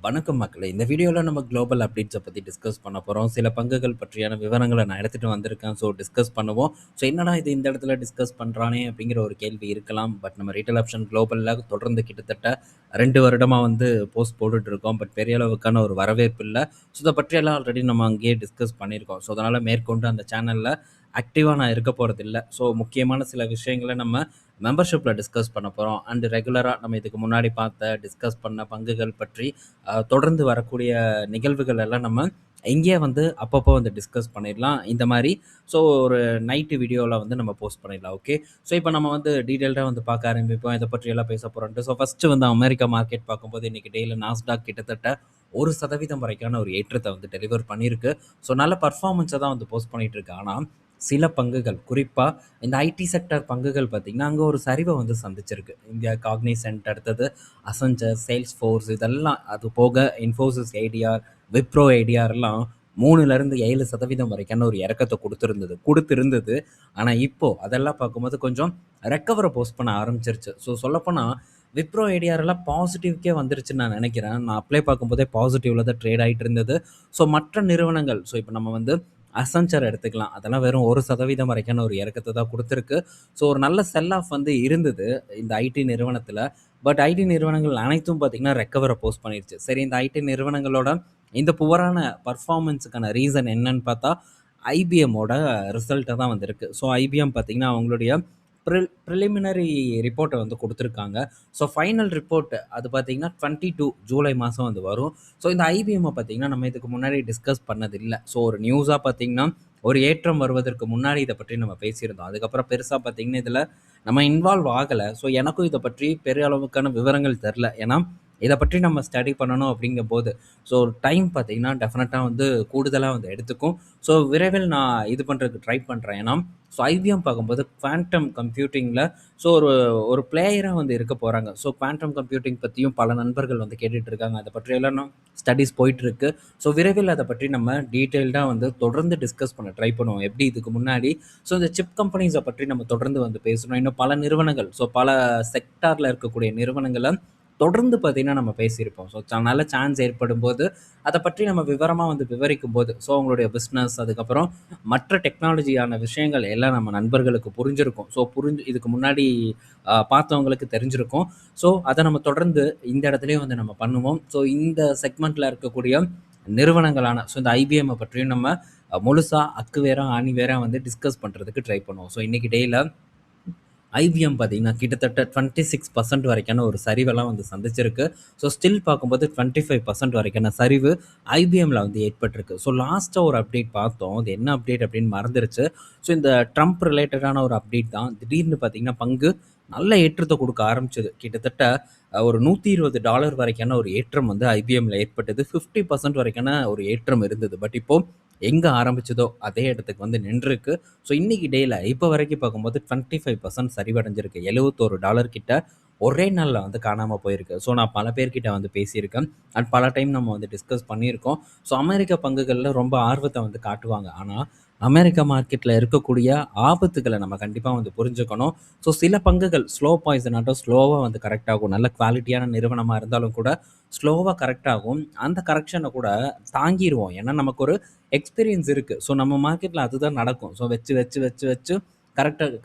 வணக்கம் மக்களே! இந்த வீடியோல நம்ம குளோபல் அப்டேட்ஸ பத்தி டிஸ்கஸ் பண்ண போறோம். சில பங்குகள் பற்றியான விவரங்கள நான் எடுத்துட்டு வந்திருக்கேன். ஸோ டிஸ்கஸ் பண்ணுவோம். ஸோ என்னடா இது இந்த இடத்துல டிஸ்கஸ் பண்றானே! அப்படிங்கிற ஒரு கேள்வி இருக்கலாம். பட் நம்ம ரீட்டெயில் ஆப்ஷன் குளோபல்ல தொடர்ந்து கிட்டத்தட்ட 2 வருடமா வந்து போஸ்ட் போட்டுட்டு இருக்கோம். பட் பெரிய அளவுக்கான ஒரு வரவேற்பு இல்ல. ஸோ இத பற்றியெல்லாம் ஆல்ரெடி நம்ம அங்கேயே டிஸ்கஸ் பண்ணியிருக்கோம். ஸோ அதனால மேற்கொண்டு அந்த சேனல்ல ஆக்டிவா நான் இருக்க போறதில்ல. ஸோ முக்கியமான சில விஷயங்கள நம்ம மெம்பர்ஷிப்ல டிஸ்கஸ் பண்ண போறோம். அண்ட் ரெகுலரா நம்ம இதுக்கு முன்னாடி பார்த்த, டிஸ்கஸ் பண்ண பங்குகள் பற்றி தொடர்ந்து வரக்கூடிய நிகழ்வுகள் எல்லாம் நம்ம இங்கேயே வந்து அப்பப்போ வந்து டிஸ்கஸ் பண்ணிடலாம். இந்த மாதிரி ஸோ ஒரு நைட்டு வீடியோவில் வந்து நம்ம போஸ்ட் பண்ணிடலாம். ஓகே, ஸோ இப்போ நம்ம வந்து டீட்டெயில்டாக வந்து பார்க்க ஆரம்பிப்போம். இதை பற்றியெல்லாம் பேச போகிறோன்ட்டு. ஸோ ஃபஸ்ட்டு வந்து அமெரிக்கா மார்க்கெட் பார்க்கும்போது இன்றைக்கி டெய்லியில் நாஸ்டாக் கிட்டத்தட்ட 1% வரைக்கான ஒரு ஏற்றத்தை வந்து டெலிவர் பண்ணியிருக்கு. ஸோ நல்ல பர்ஃபார்மன்ஸை தான் வந்து போஸ்ட் பண்ணிகிட்டு இருக்கு. ஆனால் சில பங்குகள், குறிப்பாக இந்த ஐடி செக்டர் பங்குகள் பார்த்திங்கன்னா அங்கே ஒரு சரிவை வந்து சந்திச்சிருக்கு. இந்தியா காக்னிசென்ட், அடுத்தது அசஞ்சர், சேல்ஸ் ஃபோர்ஸ், இதெல்லாம் அது போக இன்ஃபோசிஸ் ஐடிஆர், விப்ரோ ஐடிஆர்லாம் 3-7% வரைக்கான ஒரு இறக்கத்தை கொடுத்துருந்தது. ஆனால் இப்போது அதெல்லாம் பார்க்கும்போது கொஞ்சம் ரெக்கவரை போஸ்ட் பண்ண ஆரம்பிச்சிருச்சு. ஸோ சொல்லப்போனால் விப்ரோ ஐடிஆரெல்லாம் பாசிட்டிவ்க்கே வந்துருச்சுன்னு நான் நினைக்கிறேன். நான் அப்ளை பார்க்கும்போதே பாசிட்டிவில் தான் ட்ரேட் ஆகிட்டு இருந்தது. ஸோ மற்ற நிறுவனங்கள், ஸோ இப்போ நம்ம வந்து அசஞ்சர் எடுத்துக்கலாம். அதெல்லாம் வெறும் 1% வரைக்கான ஒரு இறக்கத்தை தான் கொடுத்துருக்கு. ஸோ ஒரு நல்ல செல் ஆஃப் வந்து இருந்தது இந்த ஐடி நிறுவனத்தில். பட் ஐடி நிறுவனங்கள் அனைத்தும் பார்த்திங்கன்னா ரெக்கவரை போஸ்ட் பண்ணிருச்சு. சரி, இந்த ஐடி நிறுவனங்களோட இந்த புவரான பர்ஃபார்மன்ஸுக்கான ரீசன் என்னன்னு பார்த்தா ஐபிஎம்மோட ரிசல்ட்டை தான் வந்திருக்கு. ஸோ ஐபிஎம் பார்த்திங்கன்னா அவங்களுடைய ப்ரிலிமினரி ரிப்போர்ட்டை வந்து கொடுத்துருக்காங்க. ஸோ ஃபைனல் ரிப்போர்ட் அது பார்த்திங்கன்னா 22 ஜூலை மாதம் வந்து வரும். ஸோ இந்த ஐபிஎம்மை பார்த்திங்கன்னா நம்ம இதுக்கு முன்னாடி டிஸ்கஸ் பண்ணதில்லை. ஸோ ஒரு நியூஸாக பார்த்திங்கன்னா ஒரு ஏற்றம் வருவதற்கு முன்னாடி இதை பற்றி நம்ம பேசியிருந்தோம். அதுக்கப்புறம் பெருசாக பார்த்திங்கன்னா இதில் நம்ம இன்வால்வ் ஆகலை. ஸோ எனக்கும் இதை பற்றி பெரிய அளவுக்கான விவரங்கள் தெரில. ஏன்னா இதை பற்றி நம்ம ஸ்டடி பண்ணணும் அப்படிங்கும்போது ஸோ டைம் பார்த்திங்கன்னா டெஃபினட்டாக வந்து கூடுதலாக வந்து எடுத்துக்கும். ஸோ விரைவில் நான் இது பண்ணுறதுக்கு ட்ரை பண்ணுறேன். ஏன்னா ஸோ ஐபிஎம் பார்க்கும்போது குவாண்டம் கம்ப்யூட்டிங்கில் ஸோ ஒரு பிளேயராக வந்து இருக்க போகிறாங்க. ஸோ குவாண்டம் கம்ப்யூட்டிங் பற்றியும் பல நண்பர்கள் வந்து கேட்டுட்ருக்காங்க. அதை பற்றியெல்லாம் ஸ்டடீஸ் போயிட்டுருக்கு. ஸோ விரைவில் அதை பற்றி நம்ம டீட்டெயில்டாக வந்து தொடர்ந்து டிஸ்கஸ் பண்ண ட்ரை பண்ணுவோம். எப்படி இதுக்கு முன்னாடி ஸோ இந்த சிப் கம்பெனிஸை பற்றி நம்ம தொடர்ந்து வந்து பேசணும். இன்னும் பல நிறுவனங்கள், ஸோ பல செக்டாரில் இருக்கக்கூடிய நிறுவனங்களை தொடர்ந்து பார்த்திங்கன்னா நம்ம பேசியிருப்போம். ஸோ நல்ல சான்ஸ் ஏற்படும் போது அதை பற்றி நம்ம விவரமாக வந்து விவரிக்கும் போது ஸோ அவங்களுடைய பிஸ்னஸ், அதுக்கப்புறம் மற்ற டெக்னாலஜியான விஷயங்கள் எல்லாம் நம்ம நண்பர்களுக்கு புரிஞ்சிருக்கும். ஸோ இதுக்கு முன்னாடி பார்த்தவங்களுக்கு தெரிஞ்சிருக்கும். ஸோ அதை நம்ம தொடர்ந்து இந்த இடத்துலையும் வந்து நம்ம பண்ணுவோம். ஸோ இந்த செக்மெண்ட்டில் இருக்கக்கூடிய நிறுவனங்களான ஸோ இந்த ஐபிஎம்மை பற்றியும் நம்ம முழுசாக அக்கு வேற ஆணி வேற வந்து டிஸ்கஸ் பண்ணுறதுக்கு ட்ரை பண்ணுவோம். ஸோ இன்றைக்கி டேயில் ஐபிஎம் பார்த்திங்கன்னா கிட்டத்தட்ட 26% வரைக்கான ஒரு சரிவெல்லாம் வந்து சந்திச்சிருக்கு. ஸோ ஸ்டில் பார்க்கும்போது 25% வரைக்கான சரிவு ஐபிஎம்மில் வந்து ஏற்பட்டிருக்கு. ஸோ லாஸ்ட்டாக ஒரு அப்டேட் பார்த்தோம். அது என்ன அப்டேட் அப்படின்னு மறந்துருச்சு. ஸோ இந்த ட்ரம்ப் ரிலேட்டடான ஒரு அப்டேட் தான். திடீர்னு பார்த்திங்கன்னா பங்கு நல்ல ஏற்றத்தை கொடுக்க ஆரம்பிச்சது. கிட்டத்தட்ட ஒரு $120 வரைக்கான ஒரு ஏற்றம் வந்து ஐபிஎம்மில் ஏற்பட்டது. 50% வரைக்கான ஒரு ஏற்றம் இருந்தது. பட் இப்போது எங்கே ஆரம்பிச்சதோ அதே இடத்துக்கு வந்து நின்றுருக்கு. ஸோ இன்றைக்கி டேயில் இப்போ வரைக்கும் பார்க்கும்போது 25% சரிவடைஞ்சிருக்கு. $71 கிட்ட ஒரே நாளில் வந்து காணாமல் போயிருக்கு. ஸோ நான் பல பேர்கிட்ட வந்து பேசியிருக்கேன். அண்ட் பல டைம் நம்ம வந்து டிஸ்கஸ் பண்ணியிருக்கோம். ஸோ அமெரிக்க பங்குகளில் ரொம்ப ஆர்வத்தை வந்து காட்டுவாங்க. ஆனால் அமெரிக்கா மார்க்கெட்டில் இருக்கக்கூடிய ஆபத்துக்களை நம்ம கண்டிப்பாக வந்து புரிஞ்சுக்கணும். ஸோ சில பங்குகள் ஸ்லோ பாய்சன் ஆட்டம் ஸ்லோவாக வந்து கரெக்ட் ஆகும். நல்ல குவாலிட்டியான நிறுவனமாக இருந்தாலும் கூட ஸ்லோவாக கரெக்ட் ஆகும். அந்த கரெக்ஷனை கூட தாங்கிடுவோம். ஏன்னா நமக்கு ஒரு எக்ஸ்பீரியன்ஸ் இருக்குது. ஸோ நம்ம மார்க்கெட்டில் அதுதான் நடக்கும். ஸோ வச்சு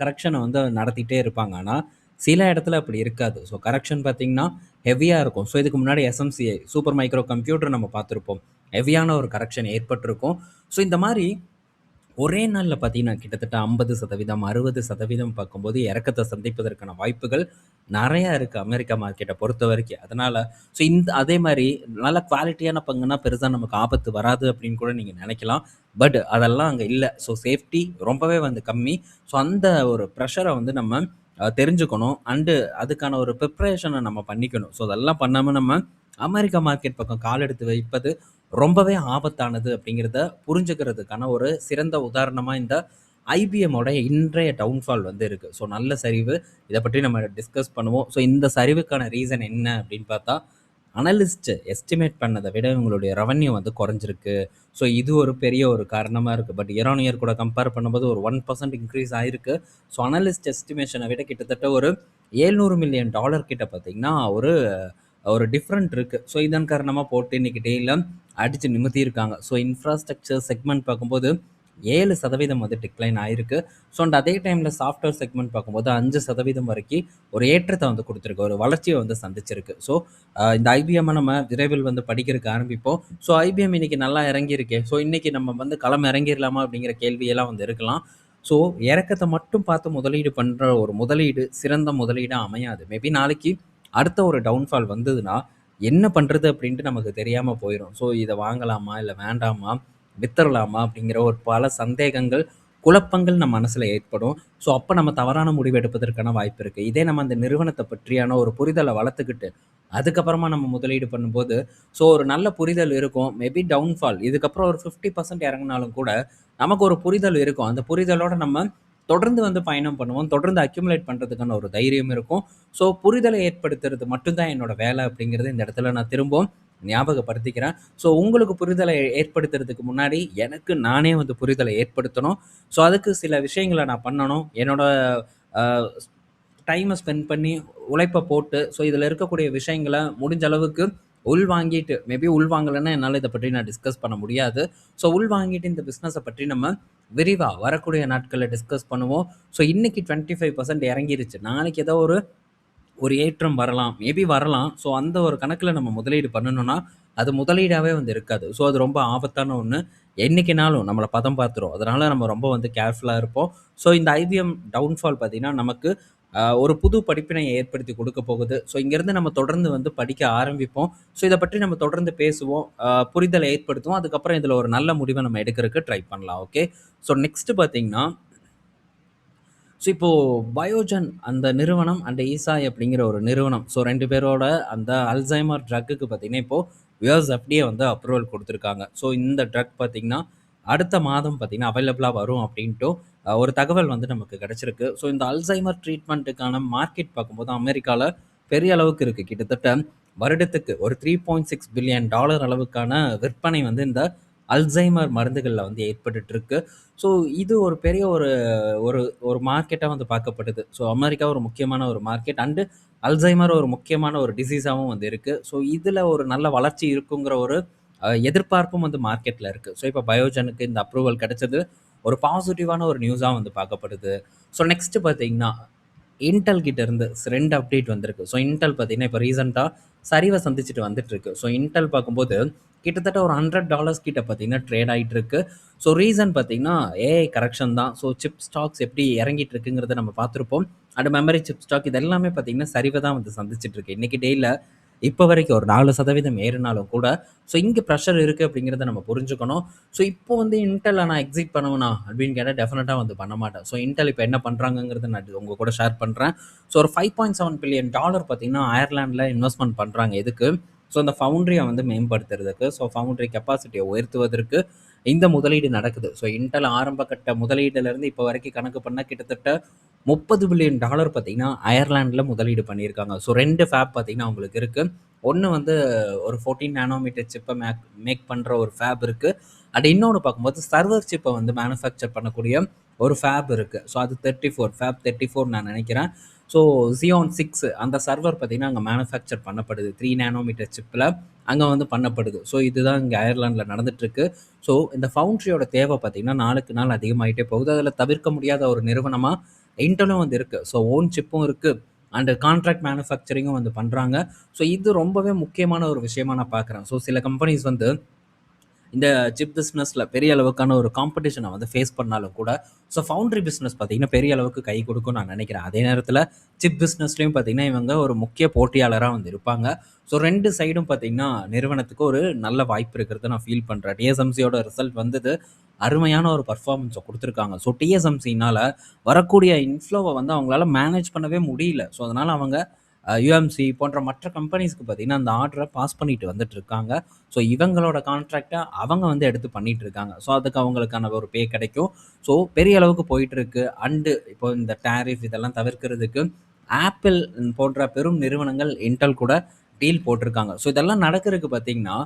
கரெக்ஷனை வந்து நடத்திட்டே இருப்பாங்க. ஆனால் சில இடத்துல அப்படி இருக்காது. ஸோ கரெக்ஷன் பார்த்திங்கன்னா ஹெவியாக இருக்கும். ஸோ இதுக்கு முன்னாடி எஸ்எம்சிஐ சூப்பர் மைக்ரோ கம்ப்யூட்டர் நம்ம பார்த்துருப்போம். ஹெவியான ஒரு கரெக்ஷன் ஏற்பட்டிருக்கும். ஸோ இந்த மாதிரி ஒரே நாளில் பார்த்திங்கன்னா கிட்டத்தட்ட 50%, 60% பார்க்கும்போது இறக்கத்தை சந்திப்பதற்கான வாய்ப்புகள் நிறையா இருக்குது அமெரிக்கா மார்க்கெட்டை பொறுத்த வரைக்கும். அதனால் ஸோ அதே மாதிரி நல்ல குவாலிட்டியான பங்குனா பெருசாக நமக்கு ஆபத்து வராது அப்படின்னு கூட நீங்கள் நினைக்கலாம். பட் அதெல்லாம் அங்கே இல்லை. ஸோ சேஃப்டி ரொம்பவே வந்து கம்மி. ஸோ அந்த ஒரு ப்ரெஷரை வந்து நம்ம தெரிஞ்சுக்கணும். அண்டு அதுக்கான ஒரு ப்ரிப்ரேஷனை நம்ம பண்ணிக்கணும். ஸோ அதெல்லாம் பண்ணாமல் நம்ம அமெரிக்கா மார்க்கெட் பக்கம் கால் எடுத்து வைப்பது ரொம்பவே ஆபத்தானது அப்படிங்கிறத புரிஞ்சுக்கிறதுக்கான ஒரு சிறந்த உதாரணமாக இந்த ஐபிஎம்மோட இன்றைய டவுன்ஃபால் வந்து இருக்குது. ஸோ நல்ல சரிவு, இதை பற்றி நம்ம டிஸ்கஸ் பண்ணுவோம். ஸோ இந்த சரிவுக்கான ரீசன் என்ன அப்படின்னு பார்த்தா அனலிஸ்ட் எஸ்டிமேட் பண்ணதை விட இவங்களுடைய ரெவன்யூ வந்து குறைஞ்சிருக்கு. ஸோ இது ஒரு பெரிய ஒரு காரணமாக இருக்குது. பட் இயர் ஆன் இயர் கூட கம்பேர் பண்ணும்போது ஒரு 1% இன்க்ரீஸ் ஆகிருக்கு. ஸோ அனலிஸ்ட் எஸ்டிமேஷனை விட கிட்டத்தட்ட ஒரு $700 மில்லியன் கிட்ட பார்த்திங்கன்னா ஒரு ஒரு டிஃப்ரெண்ட் இருக்குது. ஸோ இதன் காரணமாக போட்டு இன்னைக்கு டேயில் அடித்து நிமித்தியிருக்காங்க. ஸோ இன்ஃப்ராஸ்ட்ரக்சர் செக்மெண்ட் பார்க்கும்போது 7% வந்து டிக்ளைன் ஆயிருக்கு. ஸோ அண்ட் அதே டைமில் சாஃப்ட்வேர் செக்மெண்ட் பார்க்கும்போது 5% வரைக்கும் ஒரு ஏற்றத்தை வந்து கொடுத்துருக்கு, ஒரு வளர்ச்சியை வந்து சந்திச்சிருக்கு. ஸோ இந்த ஐபிஎம்மை நம்ம விரைவில் வந்து படிக்கிறதுக்கு ஆரம்பிப்போம். ஸோ ஐபிஎம் இன்னைக்கு நல்லா இறங்கியிருக்கே, ஸோ இன்னைக்கு நம்ம வந்து களம் இறங்கிடலாமா அப்படிங்கிற கேள்வியெல்லாம் வந்து இருக்கலாம். ஸோ இறக்கத்தை மட்டும் பார்த்து முதலீடு பண்ணுற ஒரு முதலீடு சிறந்த முதலீடாக அமையாது. மேபி நாளைக்கு அடுத்த ஒரு டவுன்ஃபால் வந்ததுன்னா என்ன பண்ணுறது அப்படின்ட்டு நமக்கு தெரியாமல் போயிடும். ஸோ இதை வாங்கலாமா இல்லை வேண்டாமா, வித்தரலாமா அப்படிங்கிற ஒரு பல சந்தேகங்கள், குழப்பங்கள் நம்ம மனசில் ஏற்படும். ஸோ அப்போ நம்ம தவறான முடிவு எடுப்பதற்கான வாய்ப்பு இருக்குது. இதே நம்ம அந்த நிறுவனத்தை பற்றியான ஒரு புரிதலை வளர்த்துக்கிட்டு அதுக்கப்புறமா நம்ம முதலீடு பண்ணும்போது ஸோ ஒரு நல்ல புரிதல் இருக்கும். மேபி டவுன்ஃபால் இதுக்கப்புறம் ஒரு 50% இறங்கினாலும் கூட நமக்கு ஒரு புரிதல் இருக்கும். அந்த புரிதலோட நம்ம தொடர்ந்து வந்து பயணம் பண்ணுவோம். தொடர்ந்து அக்யூமுலேட் பண்ணுறதுக்கான ஒரு தைரியம் இருக்கும். ஸோ புரிதலை ஏற்படுத்துறது மட்டும்தான் என்னோட வேலை அப்படிங்கிறது இந்த இடத்துல நான் திரும்பவும் ஞாபகப்படுத்திக்கிறேன். ஸோ உங்களுக்கு புரிதலை ஏற்படுத்துறதுக்கு முன்னாடி எனக்கு நானே வந்து புரிதலை ஏற்படுத்தணும். ஸோ அதுக்கு சில விஷயங்களை நான் பண்ணணும். என்னோட டைமை ஸ்பெண்ட் பண்ணி உழைப்பை போட்டு ஸோ இதில் இருக்கக்கூடிய விஷயங்களை முடிஞ்ச அளவுக்கு உள்வாங்கிட்டு, மேபி உள்வாங்கலைன்னா என்னால் இதை பற்றி நான் டிஸ்கஸ் பண்ண முடியாது. ஸோ உள்வாங்கிட்டு இந்த பிஸ்னஸை பற்றி நம்ம விரிவாக வரக்கூடிய நாட்களில் டிஸ்கஸ் பண்ணுவோம். ஸோ இன்றைக்கி 25% இறங்கிருச்சு. நாளைக்கு ஏதோ ஒரு ஏற்றம் வரலாம், மேபி வரலாம். ஸோ அந்த ஒரு கணக்கில் நம்ம முதலீடு பண்ணணும்னா அது முதலீடாகவே வந்து இருக்காது. ஸோ அது ரொம்ப ஆபத்தான ஒன்று. என்றைக்குனாலும் நம்மளை பதம் பார்த்துரும். அதனால் நம்ம ரொம்ப வந்து கேர்ஃபுல்லாக இருப்போம். ஸோ இந்த ஐபிஎம் டவுன்ஃபால் பார்த்திங்கன்னா நமக்கு ஒரு புது படிப்பினை ஏற்படுத்தி கொடுக்க போகுது. ஸோ இங்கேருந்து நம்ம தொடர்ந்து வந்து படிக்க ஆரம்பிப்போம். ஸோ இதை பற்றி நம்ம தொடர்ந்து பேசுவோம், புரிதலை ஏற்படுத்துவோம். அதுக்கப்புறம் இதில் ஒரு நல்ல முடிவை நம்ம எடுக்கிறதுக்கு ட்ரை பண்ணலாம். ஓகே. ஸோ நெக்ஸ்ட்டு பார்த்திங்கன்னா, ஸோ இப்போது பயோஜன் அந்த நிறுவனம் அண்ட் ஈசாய் அப்படிங்கிற ஒரு நிறுவனம், ஸோ 2 பேரோட அந்த அல்சைமர் ட்ரக்குக்கு பார்த்திங்கன்னா இப்போது யுஎஸ் எஃப்டிஏ வந்து அப்ரூவல் கொடுத்துருக்காங்க. ஸோ இந்த ட்ரக் பார்த்திங்கன்னா அடுத்த மாதம் பார்த்திங்கன்னா அவைலபிளாக வரும் அப்படின்ட்டு ஒரு தகவல் வந்து நமக்கு கிடச்சிருக்கு. ஸோ இந்த அல்சைமர் ட்ரீட்மெண்ட்டுக்கான மார்க்கெட் பார்க்கும்போது அமெரிக்காவில் பெரிய அளவுக்கு இருக்குது. கிட்டத்தட்ட வருடத்துக்கு ஒரு $3.6 பில்லியன் அளவுக்கான விற்பனை வந்து இந்த அல்சைமர் மருந்துகளில் வந்து ஏற்பட்டுருக்கு. ஸோ இது ஒரு பெரிய ஒரு ஒரு ஒரு மார்க்கெட்டாக வந்து பார்க்கப்படுது. ஸோ அமெரிக்கா ஒரு முக்கியமான ஒரு மார்க்கெட் அண்டு அல்சைமர் ஒரு முக்கியமான ஒரு டிசீஸாகவும் வந்து இருக்குது. ஸோ இதில் ஒரு நல்ல வளர்ச்சி இருக்குங்கிற ஒரு எதிர்பார்ப்பும் வந்து மார்க்கெட்டில் இருக்குது. ஸோ இப்போ பயோஜனுக்கு இந்த அப்ரூவல் கிடைச்சது ஒரு பாசிட்டிவான ஒரு நியூஸாக வந்து பார்க்கப்படுது. ஸோ நெக்ஸ்ட்டு பார்த்தீங்கன்னா இன்டெல் கிட்ட இருந்து 2 அப்டேட் வந்திருக்கு. ஸோ இன்டெல் பார்த்தீங்கன்னா இப்போ ரீசெண்டாக சரிவை சந்திச்சுட்டு வந்துட்டுருக்கு. ஸோ இன்டெல் பார்க்கும்போது கிட்டத்தட்ட ஒரு $100 கிட்ட பார்த்தீங்கன்னா ட்ரேட் ஆகிட்டு இருக்கு. ஸோ ரீசன் பார்த்தீங்கன்னா ஏஐ கரெக்ஷன் தான். ஸோ சிப் ஸ்டாக்ஸ் எப்படி இறங்கிட்டு இருக்குங்கிறத நம்ம பார்த்துருப்போம். அண்ட் மெமரி சிப் ஸ்டாக் இது எல்லாமே பார்த்தீங்கன்னா சரிவை தான் வந்து சந்திச்சுட்டு இருக்கு. இன்றைக்கி டேயில் இப்போ வரைக்கும் ஒரு 4% ஏறினாலும் கூட ஸோ இங்கே ப்ரெஷர் இருக்குது அப்படிங்கிறத நம்ம புரிஞ்சுக்கணும். ஸோ இப்போ வந்து இன்டெல் நான் எக்ஸிட் பண்ணுவேனா அப்படின்னு கேட்டால் டெஃபினட்டாக வந்து பண்ண மாட்டேன். ஸோ இன்டெல் இப்போ என்ன பண்ணுறாங்கிறத நான் உங்கள் கூட ஷேர் பண்ணுறேன். ஸோ ஒரு $5.7 பில்லியன் பார்த்தீங்கன்னா அயர்லாண்டில் இன்வெஸ்ட்மெண்ட் பண்ணுறாங்க. எதுக்கு? ஸோ அந்த ஃபவுண்ட்ரியை வந்து மேம்படுத்துறதுக்கு, ஸோ ஃபவுண்ட்ரி கெப்பாசிட்டியை உயர்த்துவதற்கு இந்த முதலீடு நடக்குது. ஸோ இன்டெல் ஆரம்ப கட்ட முதலீடுலேருந்து இப்போ வரைக்கும் கணக்கு பண்ணால் கிட்டத்தட்ட $30 பில்லியன் பார்த்தீங்கன்னா அயர்லாண்டில் முதலீடு பண்ணியிருக்காங்க. ஸோ 2 ஃபேப் பார்த்தீங்கன்னா அவங்களுக்கு இருக்குது. ஒன்று வந்து ஒரு 14 நானோமீட்டர் சிப்பை மேக் பண்ணுற ஒரு ஃபேப் இருக்குது. அண்ட் இன்னொன்று பார்க்கும்போது சர்வர் சிப்பை வந்து மேனுஃபேக்சர் பண்ணக்கூடிய ஒரு ஃபேப் இருக்குது. ஸோ அது 34 ஃபேப் 34 நான் நினைக்கிறேன். ஸோ Xeon 6 அந்த சர்வர் பார்த்திங்கன்னா அங்கே மேனுஃபேக்சர் பண்ணப்படுது. 3 நானோமீட்டர் சிப்பில் அங்கே வந்து பண்ணப்படுது. ஸோ இதுதான் இங்கே அயர்லாண்டில் நடந்துகிட்ருக்கு. ஸோ இந்த ஃபவுண்ட்ரியோட தேவை பார்த்திங்கன்னா நாளுக்கு நாள் அதிகமாகிட்டே போகுது. அதில் தவிர்க்க முடியாத ஒரு நிறுவனமாக இன்டெலும் வந்து இருக்குது. ஸோ ஓன் சிப்பும் இருக்குது அண்டு கான்ட்ராக்ட் மேனுஃபேக்சரிங்கும் வந்து பண்ணுறாங்க. ஸோ இது ரொம்பவே முக்கியமான ஒரு விஷயமா நான் பார்க்குறேன். ஸோ சில கம்பெனிஸ் வந்து இந்த சிப் பிஸ்னஸில் பெரிய அளவுக்கான ஒரு காம்படிஷனை வந்து ஃபேஸ் பண்ணாலும் கூட ஸோ ஃபவுண்ட்ரி பிஸ்னஸ் பார்த்திங்கன்னா பெரிய அளவுக்கு கை கொடுக்கும் நான் நினைக்கிறேன். அதே நேரத்தில் சிப் பிஸ்னஸ்லேயும் பார்த்திங்கன்னா இவங்க ஒரு முக்கிய போட்டியாளராக வந்து இருப்பாங்க. ஸோ 2 சைடும் பார்த்திங்கன்னா நிறுவனத்துக்கு ஒரு நல்ல வாய்ப்பு இருக்கிறத நான் ஃபீல் பண்ணுறேன். டிஎஸ்எம்சியோட ரிசல்ட் வந்தது அருமையான ஒரு பர்ஃபார்மன்ஸை கொடுத்துருக்காங்க. ஸோ டிஎஸ்எம்சினால் வரக்கூடிய இன்ஃப்ளோவை வந்து அவங்களால மேனேஜ் பண்ணவே முடியல. ஸோ அதனால் அவங்க யுஎம்சி போன்ற மற்ற கம்பெனிஸ்க்கு பார்த்திங்கன்னா அந்த ஆர்டரை பாஸ் பண்ணிட்டு வந்துட்டு இருக்காங்க. ஸோ இவங்களோட கான்ட்ராக்டை அவங்க வந்து எடுத்து பண்ணிகிட்டு இருக்காங்க. ஸோ அதுக்கு அவங்களுக்கான ஒரு பே கிடைக்கும். ஸோ பெரிய அளவுக்கு போயிட்டுருக்கு. அண்டு இப்போ இந்த டேரிஃப் இதெல்லாம் தவிர்க்கிறதுக்கு ஆப்பிள் போன்ற பெரும் நிறுவனங்கள் இன்டெல் கூட டீல் போட்டிருக்காங்க. ஸோ இதெல்லாம் நடக்கிறதுக்கு பார்த்திங்கன்னா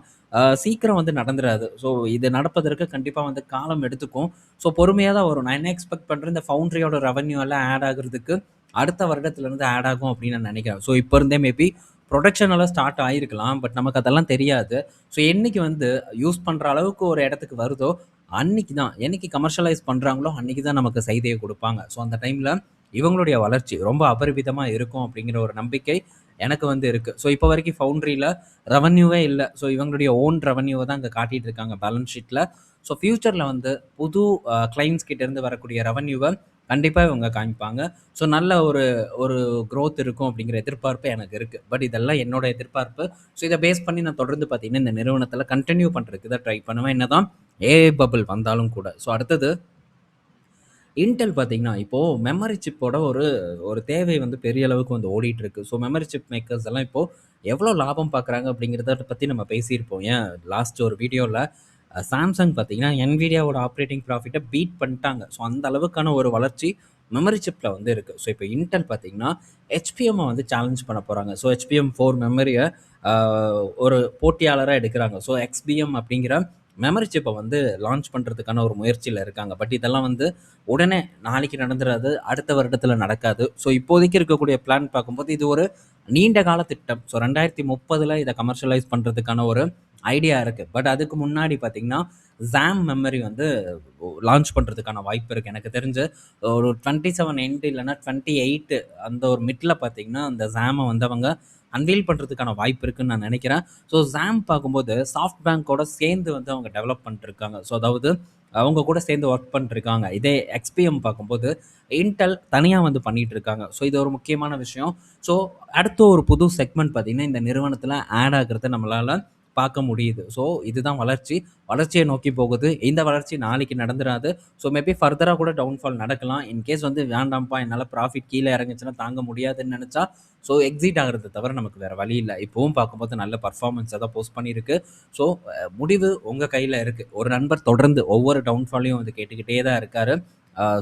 சீக்கிரம் வந்து நடந்துடாது. ஸோ இது நடப்பதற்கு கண்டிப்பாக வந்து காலம் எடுத்துக்கும். ஸோ பொறுமையாக தான் வரும். நான் என்ன எக்ஸ்பெக்ட் பண்ணுறேன், இந்த ஃபவுண்ட்ரியோட ரெவன்யூ எல்லாம் ஆட் ஆகுறதுக்கு அடுத்த வருடத்துலேருந்து ஆட் ஆகும் அப்படின்னு நான் நினைக்கிறேன். ஸோ இப்போ இருந்தே மேபி ப்ரொடக்ஷன் எல்லாம் ஸ்டார்ட் ஆயிருக்கலாம். பட் நமக்கு அதெல்லாம் தெரியாது. ஸோ என்னைக்கு வந்து யூஸ் பண்ற அளவுக்கு ஒரு இடத்துக்கு வருதோ, அன்னைக்கு தான் என்னைக்கு கமர்ஷியலைஸ் பண்றாங்களோ, அன்னைக்கு தான் நமக்கு செய்திய குடுப்பாங்க. ஸோ அந்த டைம்ல இவங்களுடைய வளர்ச்சி ரொம்ப அபரிமிதமா இருக்கும் அப்படிங்கிற ஒரு நம்பிக்கை எனக்கு வந்து இருக்கு. ஸோ இப்போ வரைக்கும் ஃபவுண்டரியில ரெவென்யூவே இல்ல. ஸோ இவங்களுடைய ஓன் ரெவென்யூவ தான் அங்க காட்டிட்டு இருக்காங்க பேலன்ஸ் ஷீட்ல. ஸோ ஃபியூச்சர்ல வந்து புது கிளையண்ட்ஸ் கிட்ட இருந்து வரக்கூடிய ரெவென்யூவ கண்டிப்பா இவங்க காமிப்பாங்க. ஸோ நல்ல ஒரு ஒரு குரோத் இருக்கும் அப்படிங்கிற எதிர்பார்ப்பு எனக்கு இருக்கு. பட் இதெல்லாம் என்னோட எதிர்பார்ப்பு. ஸோ இத பேஸ் பண்ணி நான் தொடர்ந்து பார்த்தீங்கன்னா, இந்த நிறுவனத்தில கன்டின்யூ பண்றதுக்கு தான் ட்ரை பண்ணுவேன். என்னதான் ஏஐ பபிள் வந்தாலும் கூட. ஸோ அடுத்தது இன்டெல் பார்த்தீங்கன்னா, இப்போ மெமரி சிப்போட ஒரு ஒரு தேவை வந்து பெரிய அளவுக்கு வந்து ஓடிட்டு இருக்கு. ஸோ மெமரி சிப் மேக்கர்ஸ் எல்லாம் இப்போ எவ்வளோ லாபம் பார்க்குறாங்க அப்படிங்கிறத பத்தி நம்ம பேசியிருப்போம். ஏன் லாஸ்ட் ஒரு வீடியோல சாம்சங் பார்த்தீங்கன்னா, என்விடியாவோட ஆப்பரேட்டிங் ப்ராஃபிட்ட பீட் பண்ணிட்டாங்க. ஸோ அந்த அளவுக்கான ஒரு வளர்ச்சி மெமரி சிப்ல வந்து இருக்கு. ஸோ இப்போ இன்டெல் பார்த்தீங்கன்னா, HBM வந்து சேலஞ்ச் பண்ண போறாங்க. ஸோ HBM4 மெமரிய அ ஒரு போட்டியாளரா எடுக்குறாங்க. ஸோ XBM அப்படிங்கிற மெமரி சிப்ப வந்து லான்ச் பண்றதுக்கான ஒரு முயற்சியில இருக்காங்க. பட் இதெல்லாம் வந்து உடனே நாளைக்கு நடந்துராது. அடுத்த வருடத்துல நடக்காது. ஸோ இப்போதைக்கு இருக்கக்கூடிய பிளான் பார்க்கும்போது, இது ஒரு நீண்ட கால திட்டம். ஸோ 2030ல இத கமர்ஷியலைஸ் பண்றதுக்கான ஒரு ஐடியா இருக்கு. பட் அதுக்கு முன்னாடி பார்த்தீங்கன்னா, ZAM மெமரி வந்து லான்ச் பண்றதுக்கான வாய்ப்பு இருக்கு. எனக்கு தெரிஞ்சு ஒரு 27 எண்ட் இல்லன்னா 28 அந்த ஒரு மிட்ல பார்த்தீங்கன்னா, அந்த ZAM வந்து அவங்க அன்வீல் பண்றதுக்கான வாய்ப்பு இருக்குன்னு நான் நெனைக்கிறேன். ஸோ ZAM பார்க்கும்போது SoftBankஓட சேர்ந்து வந்து அவங்க டெவலப் பண்ணிட்டுருக்காங்க. ஸோ அதாவது அவங்க கூட சேர்ந்து ஒர்க் பண்ணிட்டுருக்காங்க. இதே XPM பார்க்கும்போது Intel தனியா வந்து பண்ணிட்டு இருக்காங்க. ஸோ இது ஒரு முக்கியமான விஷயம். ஸோ அடுத்து ஒரு புது செக்மெண்ட் பார்த்தீங்கன்னா, இந்த நிறுவனத்தில ஆட் ஆகுறத நம்மளால பார்க்க முடியுது. ஸோ இதுதான் வளர்ச்சி. வளர்ச்சிய நோக்கி போகுது. இந்த வளர்ச்சி நாளைக்கு நடந்துராது. ஸோ மேபி ஃபர்தரா கூட டவுன்ஃபால் நடக்கலாம். இன்கேஸ் வந்து வேண்டாம்ப்பா என்னால ப்ராஃபிட் கீழ இறங்குச்சுன்னா தாங்க முடியாதுன்னு நெனச்சா, ஸோ எக்ஸிட் ஆகுறத தவிர நமக்கு வேற வழி இல்ல. இப்பவும் பார்க்கும்போது நல்ல பெர்ஃபார்மன்ஸ தான் போஸ்ட் பண்ணியிருக்கு. ஸோ முடிவு உங்க கையில இருக்கு. ஒரு நண்பர் தொடர்ந்து ஒவ்வொரு டவுன்ஃபாலையும் வந்து கேட்டுக்கிட்டே தான் இருக்காரு.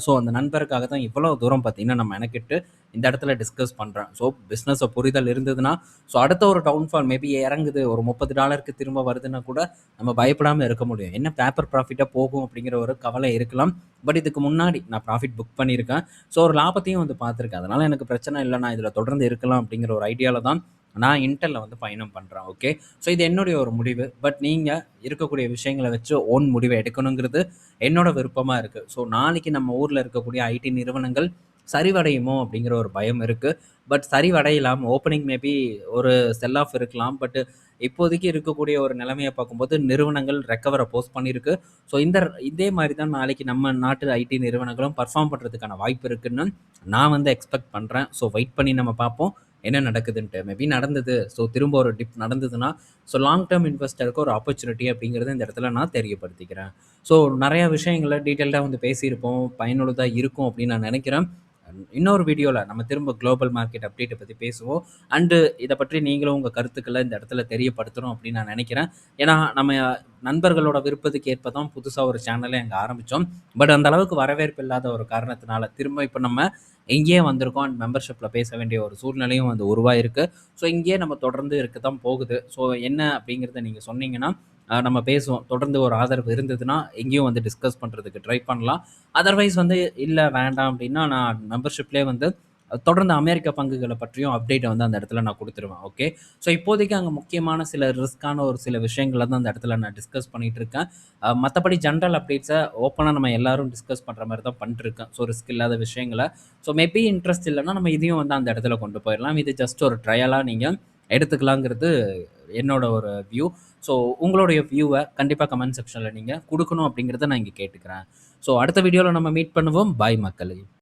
ஸோ அந்த நண்பருக்காக தான் இவ்வளோ தூரம் பார்த்தீங்கன்னா, நான் மெனக்கெட்டு இந்த இடத்துல டிஸ்கஸ் பண்றேன். ஸோ பிசினஸ புரிதல் இருந்ததுன்னா, ஸோ அடுத்த ஒரு டவுன்ஃபால் மேபி இறங்குது ஒரு $30க்கு திரும்ப வருதுன்னா கூட நம்ம பயப்படாம இருக்க முடியும். என்ன பேப்பர் ப்ராஃபிட்டா போகும் அப்படிங்கிற ஒரு கவலை இருக்கலாம். பட் இதுக்கு முன்னாடி நான் ப்ராஃபிட் புக் பண்ணியிருக்கேன். ஸோ ஒரு லாபத்தையும் வந்து பார்த்துருக்கேன். அதனால எனக்கு பிரச்சனை இல்ல. நான் இதில தொடர்ந்து இருக்கலாம் அப்படிங்கிற ஒரு ஐடியால தான் நான் இன்டெல்ல வந்து பயணம் பண்றேன். ஓகே. ஸோ இது என்னுடைய ஒரு முடிவு. பட் நீங்க இருக்கக்கூடிய விஷயங்கள வச்சு ஓன் முடிவ எடுக்கணுங்கிறது என்னோட விருப்பமா இருக்கு. ஸோ நாளைக்கு நம்ம ஊர்ல இருக்கக்கூடிய ஐடி நிறுவனங்கள் சரிவடையுமோ அப்படிங்கிற ஒரு பயம் இருக்கு. பட் சரிவடையலாம். ஓப்பனிங் மேபி ஒரு செல் ஆஃப் இருக்கலாம். பட் இப்போதைக்கு இருக்கக்கூடிய ஒரு நிலைமைய பார்க்கும்போது நிறுவனங்கள் ரெக்கவர போஸ்ட் பண்ணியிருக்கு. ஸோ இதே மாரி தான் நாளைக்கு நம்ம நாட்டு ஐடி நிறுவனங்களும் பெர்ஃபார்ம் பண்றதுக்கான வாய்ப்பு இருக்குன்னு நான் வந்து எக்ஸ்பெக்ட் பண்றேன். ஸோ வெயிட் பண்ணி நம்ம பார்ப்போம். என்ன நடக்குதுன்ட்டு. மேபி நடந்தது. ஸோ திரும்ப ஒரு டிப் நடந்ததுன்னா, ஸோ லாங் டெர்ம் இன்வெஸ்டருக்கு ஒரு ஆப்பர்ச்சுனிட்டி அப்படிங்கிறத இந்த இடத்துல நான் தெரியப்படுத்திக்கிறேன். ஸோ நெறைய விஷயங்கள டீட்டெயில்டா வந்து பேசியிருப்போம். பயனுள்ளதா இருக்கும் அப்படின்னு நான் நெனைக்கிறேன். இன்னொரு வீடியோல நம்ம திரும்ப குளோபல் மார்க்கெட் அப்டேட்ட பத்தி பேசுவோம். அண்டு இத பற்றி நீங்களும் உங்க கருத்துக்கள இந்த இடத்துல தெரியப்படுத்தணும் அப்படின்னு நான் நெனைக்கிறேன். ஏன்னா, நம்ம நண்பர்களோட விருப்பத்துக்கு ஏற்ப தான் புதுசா ஒரு சேனலே அங்க ஆரம்பிச்சோம். பட் அந்த அளவுக்கு வரவேற்பு இல்லாத ஒரு காரணத்தினால, திரும்ப இப்ப நம்ம இங்கேயே வந்திருக்கோம். அண்ட் மெம்பர்ஷிப்ல பேச வேண்டிய ஒரு சூழ்நிலையும் வந்து உருவாயிருக்கு. ஸோ இங்கேயே நம்ம தொடர்ந்து இருக்க தான் போகுது. ஸோ என்ன அப்படிங்கிறத நீங்க சொன்னீங்கன்னா, நம்ம பேசுவோம். தொடர்ந்து ஒரு ஆதரவு இருந்ததுன்னா, எங்கேயும் வந்து டிஸ்கஸ் பண்றதுக்கு ட்ரை பண்ணலாம். அதர்வைஸ் வந்து இல்ல வேண்டாம் அப்படின்னா, நான் மெம்பர்ஷிப்லயே வந்து தொடர்ந்து அமெரிக்க பங்குகள பற்றியும் அப்டேட்ட வந்து அந்த இடத்துல நான் குடுத்துருவேன். ஓகே. ஸோ இப்போதைக்கு அங்க முக்கியமான சில ரிஸ்க்கான ஒரு சில விஷயங்கள தான் அந்த இடத்துல நான் டிஸ்கஸ் பண்ணிட்டு இருக்கேன். மத்தபடி ஜெனரல் அப்டேட்ஸ ஓப்பனா நம்ம எல்லாரும் டிஸ்கஸ் பண்ற மாரி தான் பண்ணிட்டுருக்கேன். ஸோ ரிஸ்க் இல்லாத விஷயங்கள. ஸோ மேபி இன்ட்ரெஸ்ட் இல்லன்னா, நம்ம இதையும் வந்து அந்த இடத்துல கொண்டு போயிரலாம். இது ஜஸ்ட் ஒரு ட்ரையலா நீங்க எடுத்துக்கலாங்கிறது என்னோட ஒரு வியூ. ஸோ உங்களுடைய வியூவ கண்டிப்பா கமெண்ட் செக்ஷன்ல நீங்க குடுக்கணும் அப்படிங்கிறத நான் இங்க கேட்டுக்கிறேன். ஸோ அடுத்த வீடியோல நம்ம மீட் பண்ணுவோம். பாய் மக்களே!